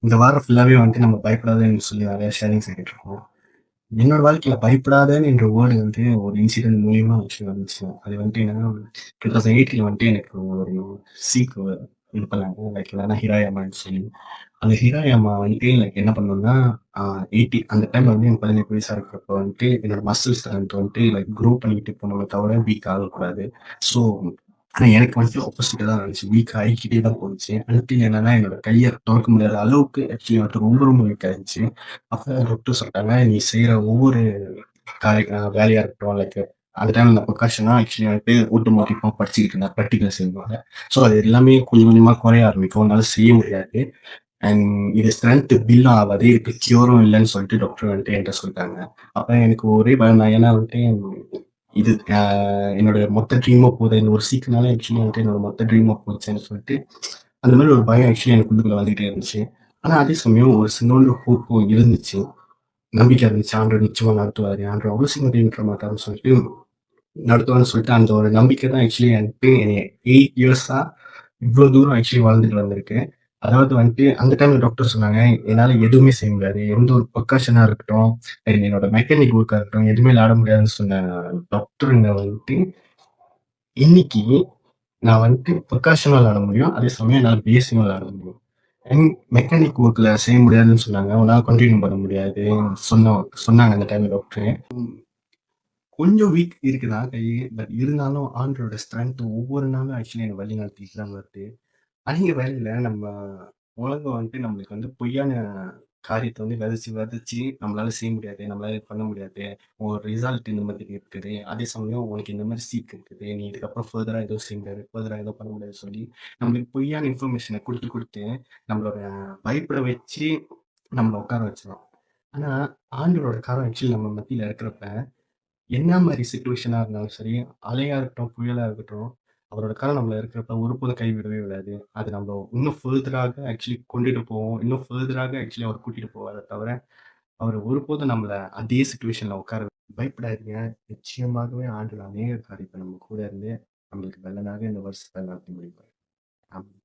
இந்த வாரம் ஃபுல்லாவே வந்துட்டு நம்ம பயப்படாதன்னு சொல்லி நெறைய ஷேரிங்ஸ் கேட்டுருக்கோம். என்னோட வாழ்க்கையில பயப்படாதன்னு என்ற வேர்ட் வந்து ஒரு இன்சிடென்ட் மூலியமா ஆக்சுவலி வந்துச்சு. அது வந்துட்டு என்னன்னா, 2008ல வந்துட்டு எனக்கு ஒரு சீக்கு இது பண்ணாங்க. லைக் என்னன்னா ஹிராயமான்னு சொல்லி. அந்த ஹிராயமா வந்துட்டு லைக் என்ன பண்ணணும்னா, ஆ 80 அந்த டைம்ல வந்து எனக்கு 18 வயசா இருக்கிறப்போ வந்துட்டு என்னோட மசில் ஸ்ட்ரென்த் வந்துட்டு லைக் க்ரோ பண்ணிக்கிட்டு போணுமே தவிர வீக் ஆகக்கூடாது. ஸோ ஆனா எனக்கு வந்துட்டு ஆப்போசிட்டா தான் நடந்துச்சு. வீக் ஆகிக்கிட்டே தான் போணுச்சு. அன்டில் என்னன்னா என்னோட கைய தொறக்க முடியாத அளவுக்கு ஆக்சுவலி வந்துட்டு ரொம்ப ரொம்ப வீக் ஆயிருச்சு. அப்ப டாக்டர் சொல்ட்டாங்க, "நீ செய்ற ஒவ்வொரு வேலையா இருக்கட்டும், லைக் அந்த டைம்ல நான் ப்ரொக்காஷனா ஆக்சுவலி வந்துட்டு ஆட்டோமோட்டிவா படிச்சுக்கிட்டு இருந்தேன். பிராக்டிகல் செய்வாங்க. ஸோ அது எல்லாமே கொஞ்சம் கொஞ்சமா குறைய ஆரம்பிக்கும். உன்னால செய்ய முடியாது. அண்ட் இது ஸ்ட்ரென்த் பில்டும் ஆவாது. இதுக்கு க்யூரும் இல்லன்னு சொல்லிட்டு டாக்டர் வந்துட்டு என்ட்ட சொல்ட்டாங்க. அப்ப எனக்கு ஒரே பயம் தான். ஏன்னா வந்துட்டு இது என்னோட மொத்த ட்ரீமும் போது. இந்த ஒரு சீக்குனால ஆக்சுவலி வந்துட்டு என்னோட மொத்த ட்ரீமும் போச்சேன்னு சொல்லிட்டு, அந்த மாரி ஒரு பயம் ஆக்சுவலி எனக்கு உள்ளுக்குள்ள வந்துட்டே இருந்துச்சு. ஆனா அதே சமயம் ஒரு சின்னோண்டு ஹோப்பும் இருந்துச்சு. நம்பிக்கை இருந்துச்சு. ஆண்டவர் நிச்சயமா நடத்துவாரு. ஆண்டவர் அவ்வளோ சீக்கிரம் கைவிட்டுற மாட்டாருன்னு சொல்லிட்டு நடத்துவார்ன்னு சொல்லிட்டு அந்த ஒரு நம்பிக்கை தான் ஆக்சுவலி வந்துட்டு என்னைய 8 இயர்ஸா இவ்ளோ தூரம் ஆக்சுவலி வாழ்ந்துட்டு வந்திருக்கு. அதாவது வந்துட்டு அந்த டைம்ல டாக்டர் சொன்னாங்க, என்னால எதுவுமே செய்ய முடியாது. எந்த ஒரு பெர்கஷனா இருக்கட்டும், என்னோட மெக்கானிக் ஒர்க்கா இருக்கட்டும், எதுவுமே ஆட முடியாதுன்னு சொன்ன டாக்டருங்க வந்துட்டு, இன்னைக்கு நான் வந்துட்டு பெர்கஷனும் விளையாட முடியும். அதே சமயம் என்னால பேஸும் விளையாட முடியும். அண்ட் மெக்கானிக் ஒர்க்ல செய்ய முடியாதுன்னு சொன்னாங்க. உன்னால கன்டின்யூ பண்ண முடியாது. சொன்னாங்க அந்த டைம்ல டாக்டரு. கொஞ்சம் வீக் இருக்குதான் கை. பட் இருந்தாலும் ஆண்டவரோட ஸ்ட்ரென்த் ஒவ்வொரு நாளும் ஆக்சுவலி என்ன வழி நடத்திட்டு தான் வருது. அநேக வேளையில நம்ம உலகம் வந்துட்டு நம்மளுக்கு வந்து பொய்யான காரியத்த வந்து விதைச்சு விதைச்சு நம்மளால செய்ய முடியாது. நம்மளால இது பண்ண முடியாது. ஒரு ரிசல்ட் இந்த மாதிரி இருக்குது. அதே சமயம் உனக்கு இந்த மாரி சீக் இருக்குது. நீ இதுக்கப்புறம் ஃபர்தரா எதுவும் செய்ய முடியாது. ஃபர்தரா எதுவும் பண்ண முடியாதுன்னு சொல்லி, நம்மளுக்கு பொய்யான இன்ஃபர்மேஷன குடுத்து குடுத்து நம்மளோட பயப்பட வச்சு நம்மள உட்கார வச்சுரும். ஆனா ஆண்டவரோட கரம் ஆக்சுவலி நம்ம மத்தியில இருக்கிறப்ப என்ன மாரி சிச்சுவேஷனா இருந்தாலும் சரி, அலையா இருக்கட்டும், புயலா இருக்கட்டும், அவரோட கரம் நம்மள இருக்கிறப்ப ஒருபோதும் கைவிடவே விடாது. அது நம்ம இன்னும் ஃபர்தராக ஆக்சுவலி கொண்டுட்டு போவும். இன்னும் ஃபர்தராக ஆக்சுவலி அவர் கூட்டிட்டு போவாரே தவிர, அவர் ஒருபோதும் நம்மள அதே சிச்சுவேஷன்ல உட்கார பயப்படாதீங்க. நிச்சயமாகவே ஆண்டவர் அநேக காரியத்த நம்ம கூட இருந்து, நம்மளுக்கு நல்லதாக இந்த வருஷத்த நடத்தி முடிப்பார். ஆமென்.